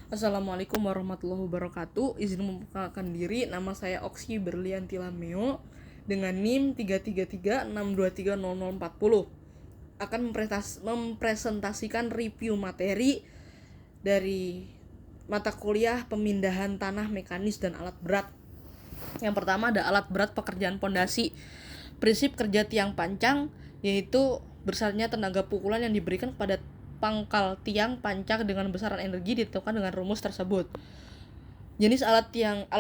Assalamualaikum warahmatullahi wabarakatuh. Izin memperkenalkan diri, nama saya Oksi Berlianti Lameo dengan NIM 333623040. Akan mempresentasikan review materi dari mata kuliah pemindahan tanah mekanis dan alat berat. Yang pertama ada alat berat pekerjaan pondasi. Prinsip kerja tiang pancang yaitu besarnya tenaga pukulan yang diberikan kepada pangkal tiang pancang dengan besaran energi ditentukan dengan rumus tersebut. Jenis alat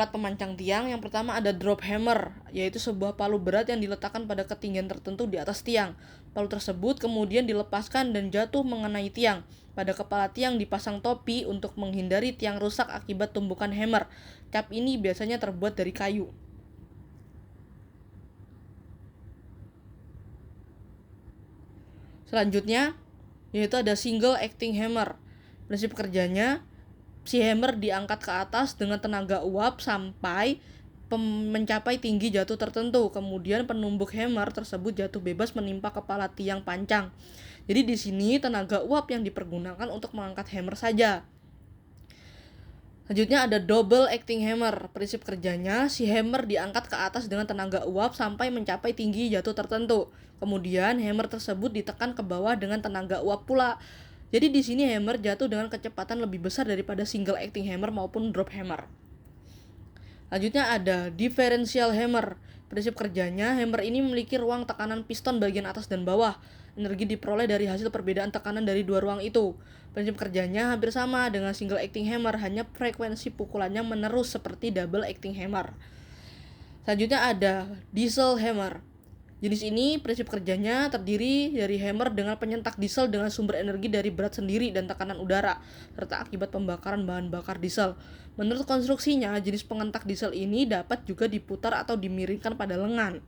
pemancang tiang yang pertama ada drop hammer, yaitu sebuah palu berat yang diletakkan pada ketinggian tertentu di atas tiang. Palu tersebut kemudian dilepaskan dan jatuh mengenai tiang. Pada kepala tiang dipasang topi untuk menghindari tiang rusak akibat tumbukan hammer. Cap ini biasanya terbuat dari kayu. Selanjutnya yaitu ada single acting hammer. Prinsip kerjanya, si hammer diangkat ke atas dengan tenaga uap sampai mencapai tinggi jatuh tertentu. Kemudian penumbuk hammer tersebut jatuh bebas menimpa kepala tiang pancang. Jadi di sini tenaga uap yang dipergunakan untuk mengangkat hammer saja. Selanjutnya ada double acting hammer. Prinsip kerjanya, si hammer diangkat ke atas dengan tenaga uap sampai mencapai tinggi jatuh tertentu. Kemudian hammer tersebut ditekan ke bawah dengan tenaga uap pula. Jadi di sini hammer jatuh dengan kecepatan lebih besar daripada single acting hammer maupun drop hammer. Selanjutnya ada differential hammer. Prinsip kerjanya, hammer ini memiliki ruang tekanan piston bagian atas dan bawah. Energi diperoleh dari hasil perbedaan tekanan dari dua ruang itu. Prinsip kerjanya hampir sama dengan single acting hammer, hanya frekuensi pukulannya menerus seperti double acting hammer. Selanjutnya ada diesel hammer. Jenis ini prinsip kerjanya terdiri dari hammer dengan penyentak diesel dengan sumber energi dari berat sendiri dan tekanan udara, serta akibat pembakaran bahan bakar diesel. Menurut konstruksinya, jenis pengentak diesel ini dapat juga diputar atau dimiringkan pada lengan.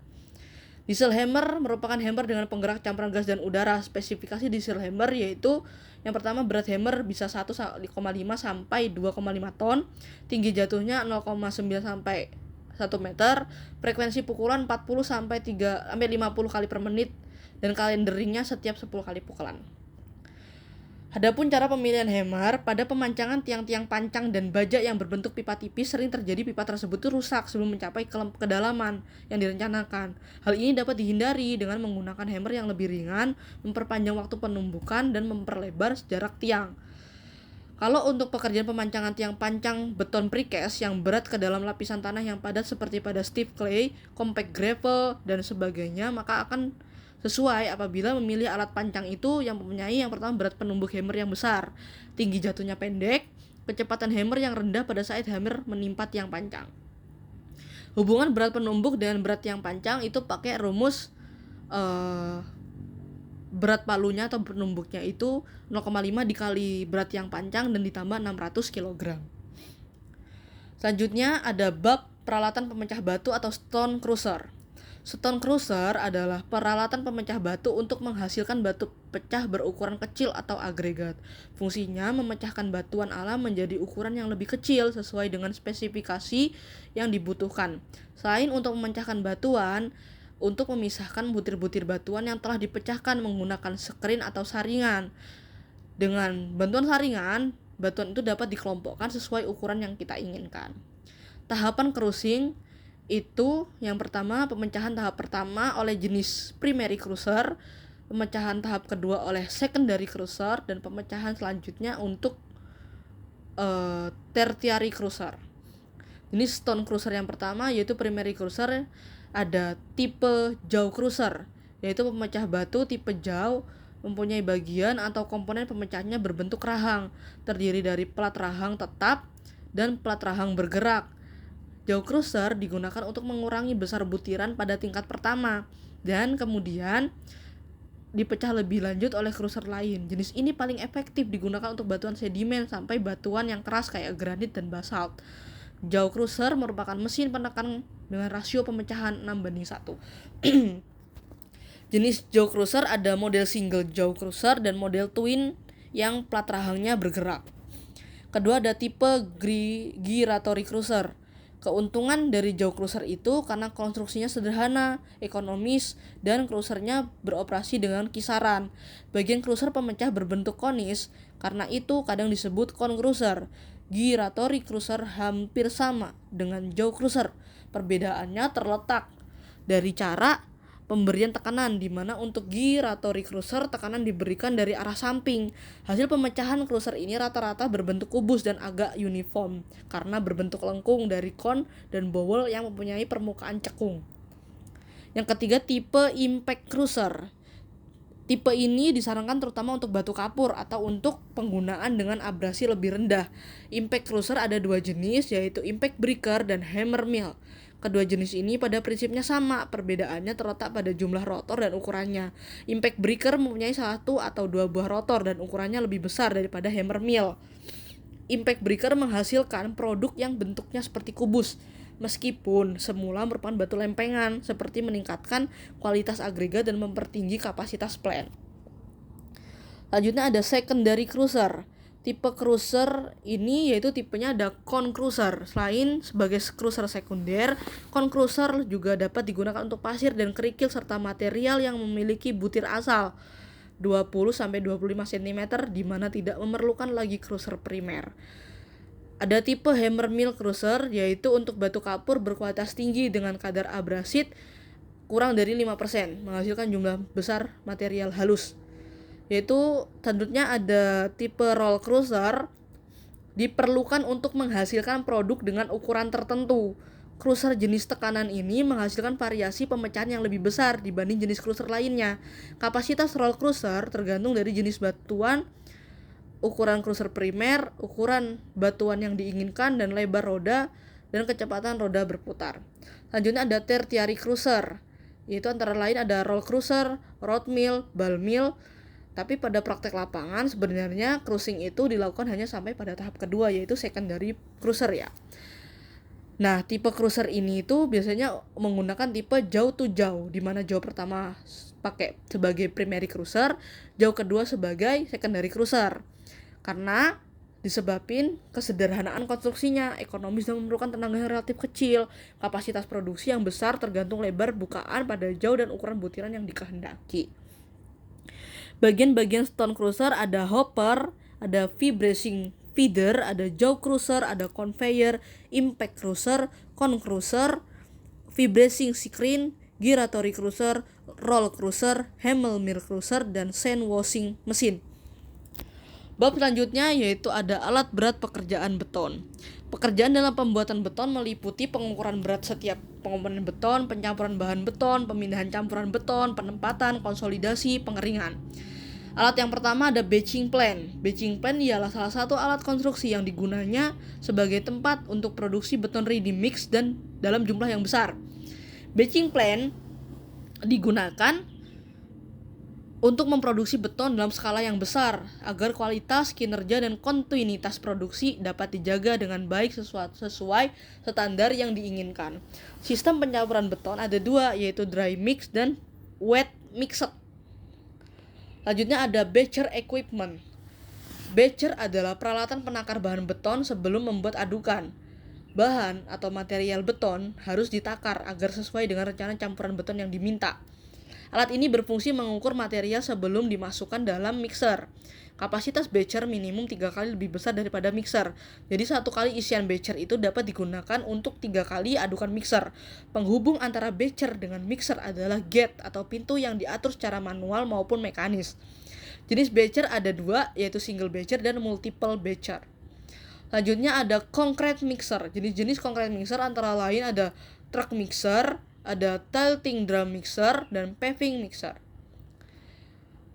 Diesel hammer merupakan hammer dengan penggerak campuran gas dan udara. Spesifikasi diesel hammer yaitu yang pertama, berat hammer bisa 1,5 sampai 2,5 ton, tinggi jatuhnya 0,9 sampai 1 meter, frekuensi pukulan 40 sampai 50 kali per menit, dan kalenderingnya setiap 10 kali pukulan. Adapun cara pemilihan hammer, pada pemancangan tiang-tiang pancang dan baja yang berbentuk pipa tipis, sering terjadi pipa tersebut rusak sebelum mencapai kedalaman yang direncanakan. Hal ini dapat dihindari dengan menggunakan hammer yang lebih ringan, memperpanjang waktu penumbukan, dan memperlebar jarak tiang. Kalau untuk pekerjaan pemancangan tiang pancang beton precast yang berat ke dalam lapisan tanah yang padat seperti pada stiff clay, compact gravel, dan sebagainya, maka akan sesuai apabila memilih alat pancang itu yang mempunyai yang pertama berat penumbuk hammer yang besar, tinggi jatuhnya pendek, kecepatan hammer yang rendah pada saat hammer menimpa tiang pancang. Hubungan berat penumbuk dengan berat tiang pancang itu pakai rumus berat palunya atau penumbuknya itu 0,5 dikali berat yang pancang dan ditambah 600 kg. Selanjutnya ada bab peralatan pemecah batu atau stone crusher. Stone crusher adalah peralatan pemecah batu untuk menghasilkan batu pecah berukuran kecil atau agregat. Fungsinya memecahkan batuan alam menjadi ukuran yang lebih kecil sesuai dengan spesifikasi yang dibutuhkan. Selain untuk memecahkan batuan, untuk memisahkan butir-butir batuan yang telah dipecahkan menggunakan skrin atau saringan. Dengan bantuan saringan, batuan itu dapat dikelompokkan sesuai ukuran yang kita inginkan. Tahapan crushing itu yang pertama, pemecahan tahap pertama oleh jenis primary crusher, pemecahan tahap kedua oleh secondary crusher, dan pemecahan selanjutnya untuk tertiary crusher. Jenis stone crusher yang pertama yaitu primary crusher, ada tipe jaw crusher, yaitu pemecah batu tipe jaw mempunyai bagian atau komponen pemecahnya berbentuk rahang, terdiri dari plat rahang tetap dan plat rahang bergerak. Jaw crusher digunakan untuk mengurangi besar butiran pada tingkat pertama dan kemudian dipecah lebih lanjut oleh crusher lain. Jenis ini paling efektif digunakan untuk batuan sedimen sampai batuan yang keras kayak granit dan basalt. Jaw crusher merupakan mesin penekan dengan rasio pemecahan 6:1. Jenis jaw crusher ada model single jaw crusher dan model twin yang plat rahangnya bergerak. Kedua ada tipe giratory crusher. Keuntungan dari jaw crusher itu karena konstruksinya sederhana, ekonomis, dan crushernya beroperasi dengan kisaran. Bagian crusher pemecah berbentuk konis, karena itu kadang disebut cone crusher. Gyratory cruiser hampir sama dengan jaw cruiser. Perbedaannya terletak dari cara pemberian tekanan, di mana untuk gyratory cruiser tekanan diberikan dari arah samping. Hasil pemecahan cruiser ini rata-rata berbentuk kubus dan agak uniform karena berbentuk lengkung dari kon dan bowl yang mempunyai permukaan cekung. Yang ketiga, tipe impact cruiser. Tipe ini disarankan terutama untuk batu kapur atau untuk penggunaan dengan abrasi lebih rendah. Impact cruiser ada dua jenis, yaitu impact breaker dan hammer mill. Kedua jenis ini pada prinsipnya sama, perbedaannya terletak pada jumlah rotor dan ukurannya. Impact breaker mempunyai 1 atau 2 buah rotor dan ukurannya lebih besar daripada hammer mill. Impact breaker menghasilkan produk yang bentuknya seperti kubus, meskipun semula merupakan batu lempengan, seperti meningkatkan kualitas agregat dan mempertinggi kapasitas plant. Selanjutnya ada secondary cruiser. Tipe cruiser ini yaitu tipenya ada cone cruiser. Selain sebagai cruiser sekunder, cone cruiser juga dapat digunakan untuk pasir dan kerikil serta material yang memiliki butir asal 20-25 cm, di mana tidak memerlukan lagi cruiser primer. Ada tipe hammer mill cruiser, yaitu untuk batu kapur berkualitas tinggi dengan kadar abrasit kurang dari 5%, menghasilkan jumlah besar material halus. Yaitu tentunya ada tipe roll cruiser, diperlukan untuk menghasilkan produk dengan ukuran tertentu. Cruiser jenis tekanan ini menghasilkan variasi pemecahan yang lebih besar dibanding jenis cruiser lainnya. Kapasitas roll cruiser tergantung dari jenis batuan, ukuran cruiser primer, ukuran batuan yang diinginkan, dan lebar roda dan kecepatan roda berputar. Selanjutnya ada tertiary cruiser, yaitu antara lain ada roll cruiser, rod mill, ball mill. Tapi pada praktek lapangan sebenarnya cruising itu dilakukan hanya sampai pada tahap kedua, yaitu secondary cruiser ya. Nah, tipe cruiser ini itu biasanya menggunakan tipe jaw to jaw, di mana jaw pertama pakai sebagai primary cruiser, jaw kedua sebagai secondary cruiser. Karena disebabkan kesederhanaan konstruksinya, ekonomis dan memerlukan tenaga yang relatif kecil, kapasitas produksi yang besar tergantung lebar bukaan pada jaw dan ukuran butiran yang dikehendaki. Bagian-bagian stone cruiser ada hopper, ada vibrating feeder, ada jaw cruiser, ada conveyor, impact cruiser, cone cruiser, vibrating screen, gyratory cruiser, roll cruiser, hammer mill cruiser, dan sand washing mesin. Bab selanjutnya yaitu ada alat berat pekerjaan beton. Pekerjaan dalam pembuatan beton meliputi pengukuran berat setiap komponen beton, pencampuran bahan beton, pemindahan campuran beton, penempatan, konsolidasi, pengeringan. Alat yang pertama ada batching plant. Batching plant ialah salah satu alat konstruksi yang digunanya sebagai tempat untuk produksi beton ready mix dan dalam jumlah yang besar. Batching plant digunakan untuk memproduksi beton dalam skala yang besar agar kualitas, kinerja, dan kontinuitas produksi dapat dijaga dengan baik sesuai standar yang diinginkan. Sistem pencampuran beton ada dua, yaitu dry mix dan wet mixed. Selanjutnya ada batcher equipment. Batcher adalah peralatan penakar bahan beton sebelum membuat adukan. Bahan atau material beton harus ditakar agar sesuai dengan rencana campuran beton yang diminta. Alat ini berfungsi mengukur material sebelum dimasukkan dalam mixer. Kapasitas batcher minimum 3 kali lebih besar daripada mixer. Jadi 1 kali isian batcher itu dapat digunakan untuk 3 kali adukan mixer. Penghubung antara batcher dengan mixer adalah gate atau pintu yang diatur secara manual maupun mekanis. Jenis batcher ada 2, yaitu single batcher dan multiple batcher. Selanjutnya ada concrete mixer. Jenis-jenis concrete mixer antara lain ada truck mixer, ada tilting drum mixer, dan paving mixer.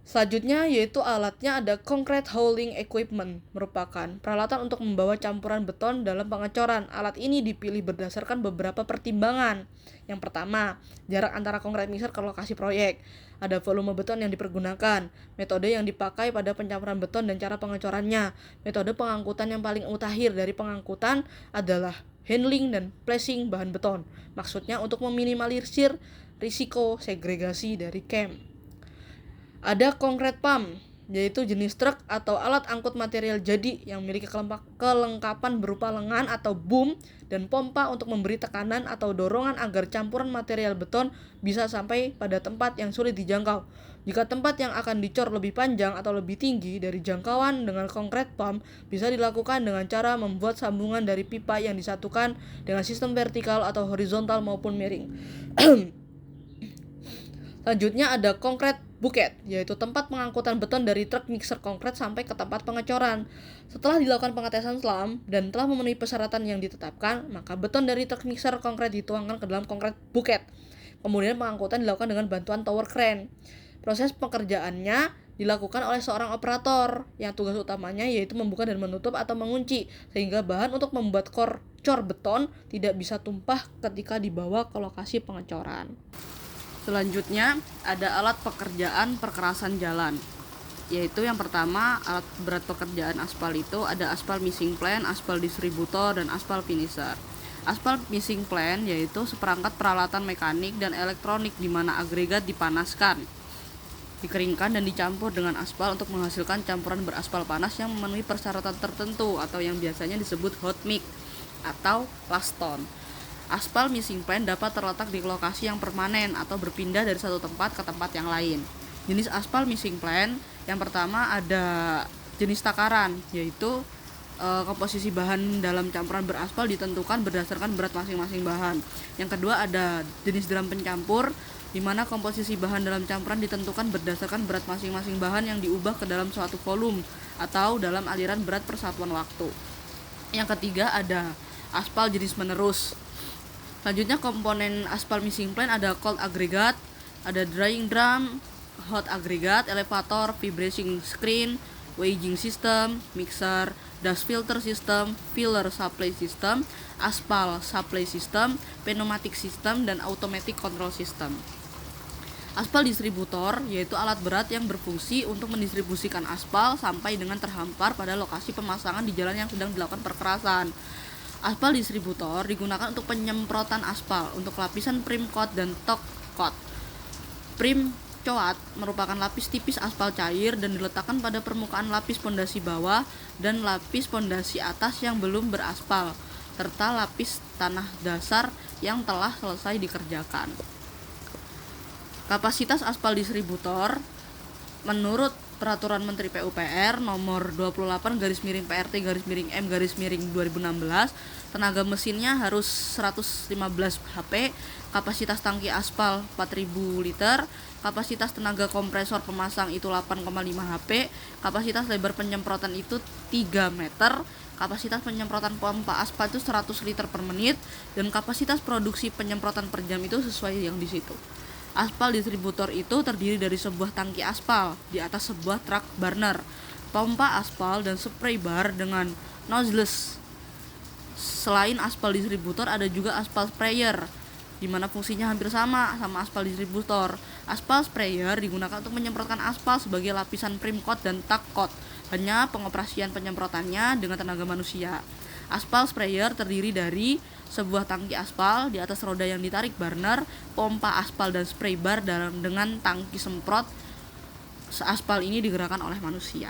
Selanjutnya yaitu alatnya ada concrete hauling equipment, merupakan peralatan untuk membawa campuran beton dalam pengecoran. Alat ini dipilih berdasarkan beberapa pertimbangan. Yang pertama, jarak antara concrete mixer ke lokasi proyek, ada volume beton yang dipergunakan, metode yang dipakai pada pencampuran beton dan cara pengecorannya. Metode pengangkutan yang paling mutakhir dari pengangkutan adalah handling dan placing bahan beton. Maksudnya untuk meminimalisir risiko segregasi dari camp. Ada concrete pump. yaitu jenis truk atau alat angkut material jadi yang memiliki kelengkapan berupa lengan atau boom dan pompa untuk memberi tekanan atau dorongan agar campuran material beton bisa sampai pada tempat yang sulit dijangkau. Jika tempat yang akan dicor lebih panjang atau lebih tinggi dari jangkauan dengan concrete pump, bisa dilakukan dengan cara membuat sambungan dari pipa yang disatukan dengan sistem vertikal atau horizontal maupun miring. Selanjutnya ada concrete bucket, yaitu tempat pengangkutan beton dari truk mixer konkret sampai ke tempat pengecoran. Setelah dilakukan pengetesan selam dan telah memenuhi persyaratan yang ditetapkan, maka beton dari truk mixer konkret dituangkan ke dalam concrete bucket. Kemudian pengangkutan dilakukan dengan bantuan tower crane. Proses pekerjaannya dilakukan oleh seorang operator yang tugas utamanya yaitu membuka dan menutup atau mengunci sehingga bahan untuk membuat cor beton tidak bisa tumpah ketika dibawa ke lokasi pengecoran. Selanjutnya ada alat pekerjaan perkerasan jalan, yaitu yang pertama alat berat pekerjaan aspal itu ada aspal missing plan, aspal distributor, dan aspal finisher. Aspal missing plan yaitu seperangkat peralatan mekanik dan elektronik di mana agregat dipanaskan, dikeringkan dan dicampur dengan aspal untuk menghasilkan campuran beraspal panas yang memenuhi persyaratan tertentu atau yang biasanya disebut hot mix atau laston. Aspal missing plan dapat terletak di lokasi yang permanen atau berpindah dari satu tempat ke tempat yang lain. Jenis aspal missing plan yang pertama ada jenis takaran, yaitu komposisi bahan dalam campuran beraspal ditentukan berdasarkan berat masing-masing bahan. Yang kedua ada jenis drum pencampur, di mana komposisi bahan dalam campuran ditentukan berdasarkan berat masing-masing bahan yang diubah ke dalam suatu volume atau dalam aliran berat persatuan waktu. Yang ketiga ada aspal jenis menerus. Selanjutnya komponen aspal missing plan ada cold aggregate, ada drying drum, hot aggregate, elevator, vibrating screen, weighing system, mixer, dust filter system, filler supply system, aspal supply system, pneumatic system, dan automatic control system. Aspal distributor yaitu alat berat yang berfungsi untuk mendistribusikan aspal sampai dengan terhampar pada lokasi pemasangan di jalan yang sedang dilakukan perkerasan. Aspal distributor digunakan untuk penyemprotan aspal untuk lapisan prim coat dan top coat. Prim coat merupakan lapis tipis aspal cair dan diletakkan pada permukaan lapis pondasi bawah dan lapis pondasi atas yang belum beraspal, serta lapis tanah dasar yang telah selesai dikerjakan. Kapasitas aspal distributor menurut Peraturan Menteri PUPR nomor 28/PRT/M/2016, tenaga mesinnya harus 115 HP, kapasitas tangki aspal 4000 liter, kapasitas tenaga kompresor pemasang itu 8,5 HP, kapasitas lebar penyemprotan itu 3 meter, kapasitas penyemprotan pompa aspal itu 100 liter per menit, dan kapasitas produksi penyemprotan per jam itu sesuai yang di situ. Aspal distributor itu terdiri dari sebuah tangki aspal di atas sebuah truk burner, pompa aspal, dan spray bar dengan nozzles. Selain aspal distributor ada juga aspal sprayer, di mana fungsinya hampir sama aspal distributor. Aspal sprayer digunakan untuk menyemprotkan aspal sebagai lapisan prim coat dan top coat. Hanya pengoperasian penyemprotannya dengan tenaga manusia. Aspal sprayer terdiri dari sebuah tangki aspal di atas roda yang ditarik burner, pompa aspal, dan spray bar dengan tangki semprot. Aspal ini digerakkan oleh manusia.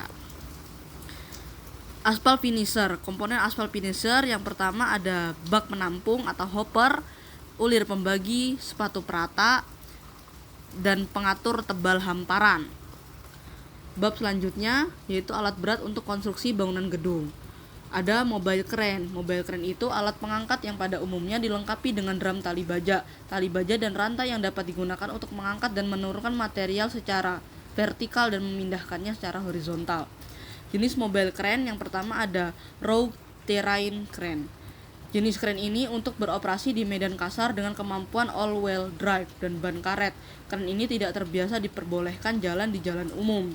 Aspal finisher. Komponen aspal finisher yang pertama ada bak penampung atau hopper, ulir pembagi, sepatu perata, dan pengatur tebal hamparan. Bab selanjutnya yaitu alat berat untuk konstruksi bangunan gedung. Ada mobile crane. Mobile crane itu alat pengangkat yang pada umumnya dilengkapi dengan drum tali baja dan rantai yang dapat digunakan untuk mengangkat dan menurunkan material secara vertikal dan memindahkannya secara horizontal. Jenis mobile crane yang pertama ada row terrain crane. Jenis crane ini untuk beroperasi di medan kasar dengan kemampuan all-wheel drive dan ban karet. Crane ini tidak terbiasa diperbolehkan jalan di jalan umum.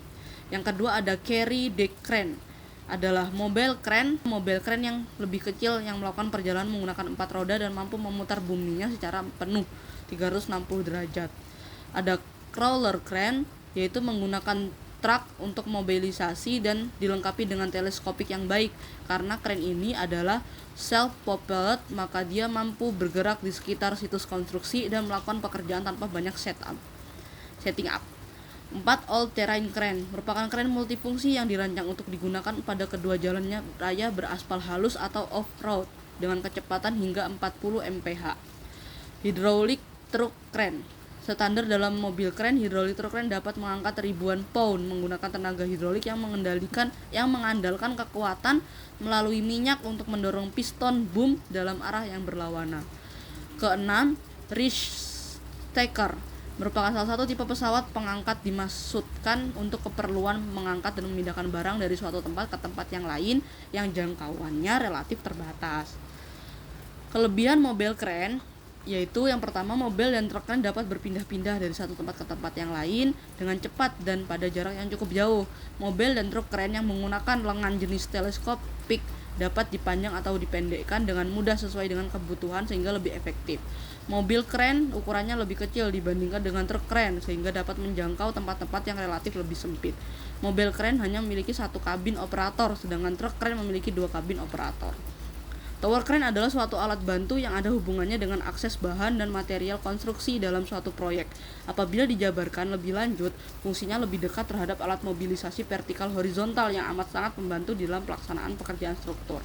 Yang kedua ada carry deck crane. Adalah mobile crane yang lebih kecil yang melakukan perjalanan menggunakan 4 roda dan mampu memutar buminya secara penuh 360 derajat. Ada crawler crane yaitu menggunakan truk untuk mobilisasi dan dilengkapi dengan teleskopik yang baik. Karena crane ini adalah self-propelled, maka dia mampu bergerak di sekitar situs konstruksi dan melakukan pekerjaan tanpa banyak setting up. 4. All-terrain crane merupakan crane multifungsi yang dirancang untuk digunakan pada kedua jalannya raya beraspal halus atau off-road dengan kecepatan hingga 40 mph. Hydraulic truck crane standar dalam mobil crane, hydraulic truck crane dapat mengangkat ribuan pound menggunakan tenaga hidrolik yang mengandalkan kekuatan melalui minyak untuk mendorong piston boom dalam arah yang berlawanan. Keenam, reach stacker merupakan salah satu tipe pesawat pengangkat dimaksudkan untuk keperluan mengangkat dan memindahkan barang dari suatu tempat ke tempat yang lain yang jangkauannya relatif terbatas. Kelebihan mobil crane yaitu yang pertama, mobil dan truk crane dapat berpindah-pindah dari satu tempat ke tempat yang lain dengan cepat dan pada jarak yang cukup jauh. Mobil dan truk crane yang menggunakan lengan jenis teleskopik dapat dipanjang atau dipendekkan dengan mudah sesuai dengan kebutuhan sehingga lebih efektif. Mobil crane ukurannya lebih kecil dibandingkan dengan truk crane sehingga dapat menjangkau tempat-tempat yang relatif lebih sempit. Mobil crane hanya memiliki satu kabin operator, sedangkan truk crane memiliki 2 kabin operator. Tower crane adalah suatu alat bantu yang ada hubungannya dengan akses bahan dan material konstruksi dalam suatu proyek. Apabila dijabarkan lebih lanjut, fungsinya lebih dekat terhadap alat mobilisasi vertikal horizontal yang amat sangat membantu dalam pelaksanaan pekerjaan struktur.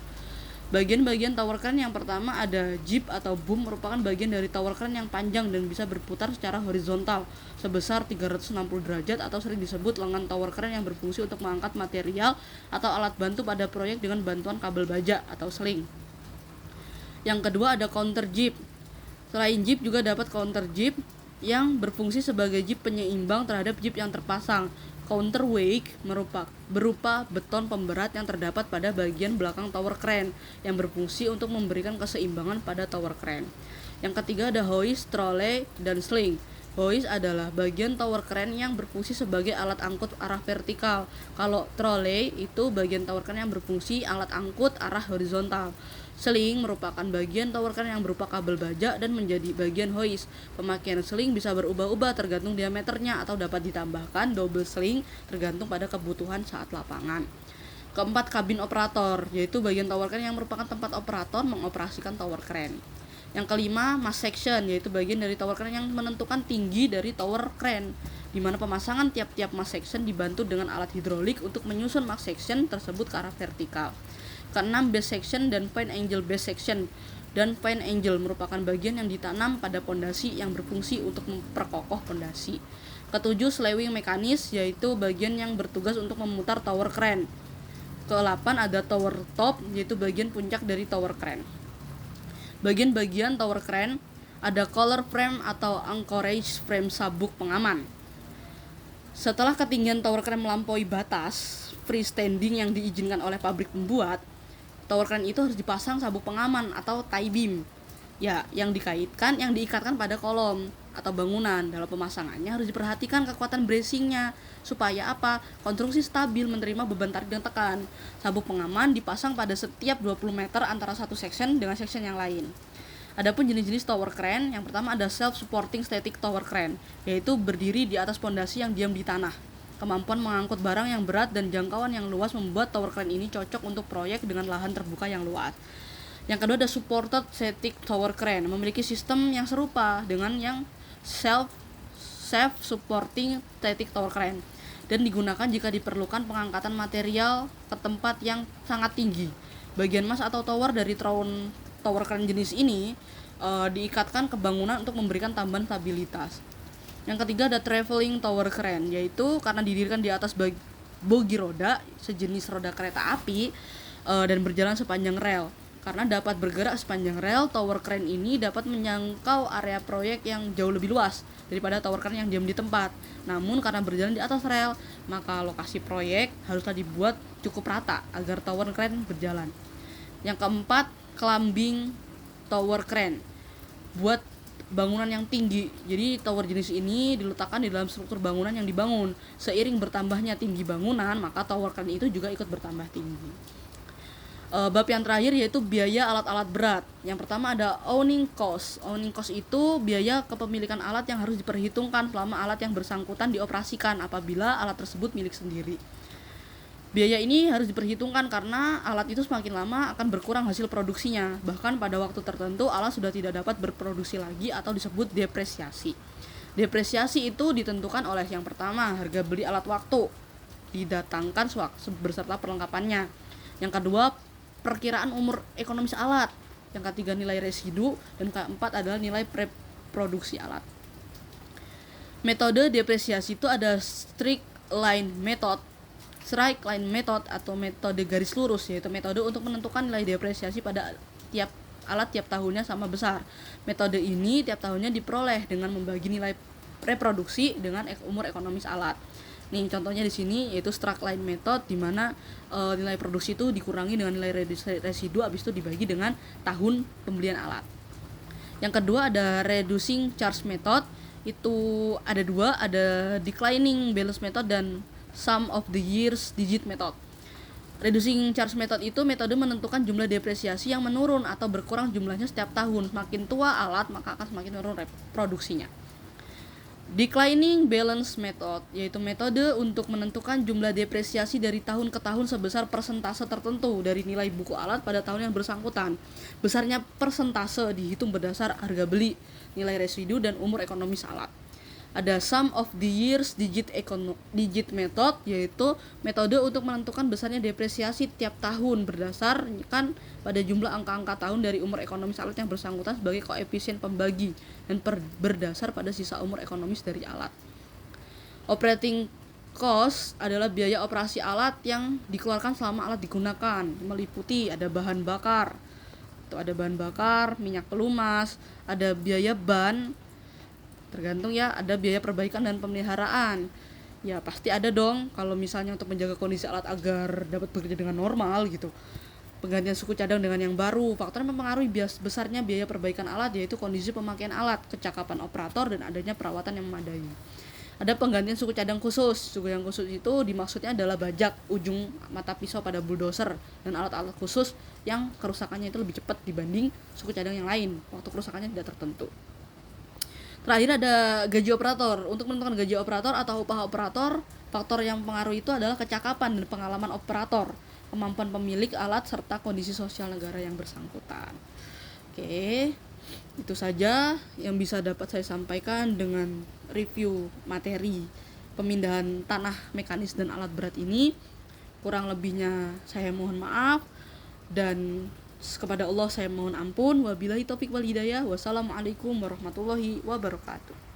Bagian-bagian tower crane yang pertama ada jib atau boom merupakan bagian dari tower crane yang panjang dan bisa berputar secara horizontal sebesar 360 derajat atau sering disebut lengan tower crane yang berfungsi untuk mengangkat material atau alat bantu pada proyek dengan bantuan kabel baja atau sling. Yang kedua ada counter jib. Selain jib juga dapat counter jib yang berfungsi sebagai jib penyeimbang terhadap jib yang terpasang. Counterweight berupa beton pemberat yang terdapat pada bagian belakang tower crane yang berfungsi untuk memberikan keseimbangan pada tower crane. Yang ketiga ada hoist, trolley, dan sling. Hoist adalah bagian tower crane yang berfungsi sebagai alat angkut arah vertikal. Kalau trolley itu bagian tower crane yang berfungsi alat angkut arah horizontal. Sling merupakan bagian tower crane yang berupa kabel baja dan menjadi bagian hoist. Pemakaian sling bisa berubah-ubah tergantung diameternya atau dapat ditambahkan double sling tergantung pada kebutuhan saat lapangan. Keempat, kabin operator, yaitu bagian tower crane yang merupakan tempat operator mengoperasikan tower crane. Yang kelima, mast section, yaitu bagian dari tower crane yang menentukan tinggi dari tower crane, di mana pemasangan tiap-tiap mast section dibantu dengan alat hidrolik untuk menyusun mast section tersebut ke arah vertikal. Keenam, base section dan fine angle base section. Dan fine angle merupakan bagian yang ditanam pada pondasi yang berfungsi untuk memperkokoh pondasi. Ketujuh, slewing mekanis, yaitu bagian yang bertugas untuk memutar tower crane. Ke-8 ada tower top, yaitu bagian puncak dari tower crane. Bagian-bagian tower crane ada collar frame atau anchorage frame sabuk pengaman. Setelah ketinggian tower crane melampaui batas freestanding yang diizinkan oleh pabrik pembuat, tower crane itu harus dipasang sabuk pengaman atau tie beam. Ya, yang diikatkan pada kolom atau bangunan. Dalam pemasangannya harus diperhatikan kekuatan bracingnya supaya apa? Konstruksi stabil menerima beban tarik dan tekan. Sabuk pengaman dipasang pada setiap 20 meter antara satu section dengan section yang lain. Adapun jenis-jenis tower crane, yang pertama ada self-supporting static tower crane, yaitu berdiri di atas pondasi yang diam di tanah. Kemampuan mengangkut barang yang berat dan jangkauan yang luas membuat tower crane ini cocok untuk proyek dengan lahan terbuka yang luas. Yang kedua ada supported static tower crane, memiliki sistem yang serupa dengan yang self-supporting static tower crane dan digunakan jika diperlukan pengangkatan material ke tempat yang sangat tinggi. Bagian mas atau tower dari tower crane jenis ini diikatkan ke bangunan untuk memberikan tambahan stabilitas. Yang ketiga ada traveling tower crane, yaitu karena didirikan di atas bogi roda, sejenis roda kereta api dan berjalan sepanjang rel. Karena dapat bergerak sepanjang rel, tower crane ini dapat menjangkau area proyek yang jauh lebih luas daripada tower crane yang diam di tempat. Namun karena berjalan di atas rel, maka lokasi proyek haruslah dibuat cukup rata agar tower crane berjalan. Yang keempat, climbing tower crane, buat bangunan yang tinggi. Jadi tower jenis ini diletakkan di dalam struktur bangunan yang dibangun. Seiring bertambahnya tinggi bangunan, maka tower crane itu juga ikut bertambah tinggi. Bab yang terakhir yaitu biaya alat-alat berat. Yang pertama ada owning cost. Owning cost itu biaya kepemilikan alat yang harus diperhitungkan selama alat yang bersangkutan dioperasikan apabila alat tersebut milik sendiri. Biaya ini harus diperhitungkan karena alat itu semakin lama akan berkurang hasil produksinya. Bahkan pada waktu tertentu alat sudah tidak dapat berproduksi lagi atau disebut depresiasi. Depresiasi itu ditentukan oleh yang pertama, harga beli alat waktu didatangkan berserta perlengkapannya. Yang kedua, perkiraan umur ekonomis alat. Yang ketiga, nilai residu. Dan keempat adalah nilai preproduksi alat. Metode depresiasi itu ada straight line method atau metode garis lurus, yaitu metode untuk menentukan nilai depresiasi pada tiap alat tiap tahunnya sama besar. Metode ini tiap tahunnya diperoleh dengan membagi nilai reproduksi dengan umur ekonomis alat. Nih contohnya di sini yaitu straight line method, di mana nilai produksi itu dikurangi dengan nilai residu, habis itu dibagi dengan tahun pembelian alat. Yang kedua ada reducing charge method, itu ada dua, ada declining balance method dan sum of the years digit method. Reducing charge method itu metode menentukan jumlah depresiasi yang menurun atau berkurang jumlahnya setiap tahun. Semakin tua alat maka akan semakin menurun produksinya. Declining balance method yaitu metode untuk menentukan jumlah depresiasi dari tahun ke tahun sebesar persentase tertentu dari nilai buku alat pada tahun yang bersangkutan. Besarnya persentase dihitung berdasar harga beli, nilai residu, dan umur ekonomis alat. Ada sum of the years digit method, yaitu metode untuk menentukan besarnya depresiasi tiap tahun berdasarkan pada jumlah angka-angka tahun dari umur ekonomis alat yang bersangkutan sebagai koefisien pembagi dan berdasar pada sisa umur ekonomis dari alat. Operating cost adalah biaya operasi alat yang dikeluarkan selama alat digunakan, meliputi ada bahan bakar, minyak pelumas, ada biaya ban, tergantung ya, ada biaya perbaikan dan pemeliharaan. Ya pasti ada dong kalau misalnya untuk menjaga kondisi alat agar dapat bekerja dengan normal gitu. Penggantian suku cadang dengan yang baru. Faktor yang mempengaruhi besarnya biaya perbaikan alat yaitu kondisi pemakaian alat, kecakapan operator, dan adanya perawatan yang memadai. Ada penggantian suku cadang khusus. Suku yang khusus itu dimaksudnya adalah bajak, ujung mata pisau pada bulldozer, dan alat-alat khusus yang kerusakannya itu lebih cepat dibanding suku cadang yang lain. Waktu kerusakannya tidak tertentu. Terakhir ada gaji operator. Untuk menentukan gaji operator atau upah operator, faktor yang mempengaruhi itu adalah kecakapan dan pengalaman operator, kemampuan pemilik alat, serta kondisi sosial negara yang bersangkutan. Oke, itu saja yang bisa dapat saya sampaikan dengan review materi pemindahan tanah mekanis dan alat berat ini. Kurang lebihnya saya mohon maaf, dan kepada Allah saya mohon ampun. Wabillahi taufik wal hidayah. Wassalamualaikum warahmatullahi wabarakatuh.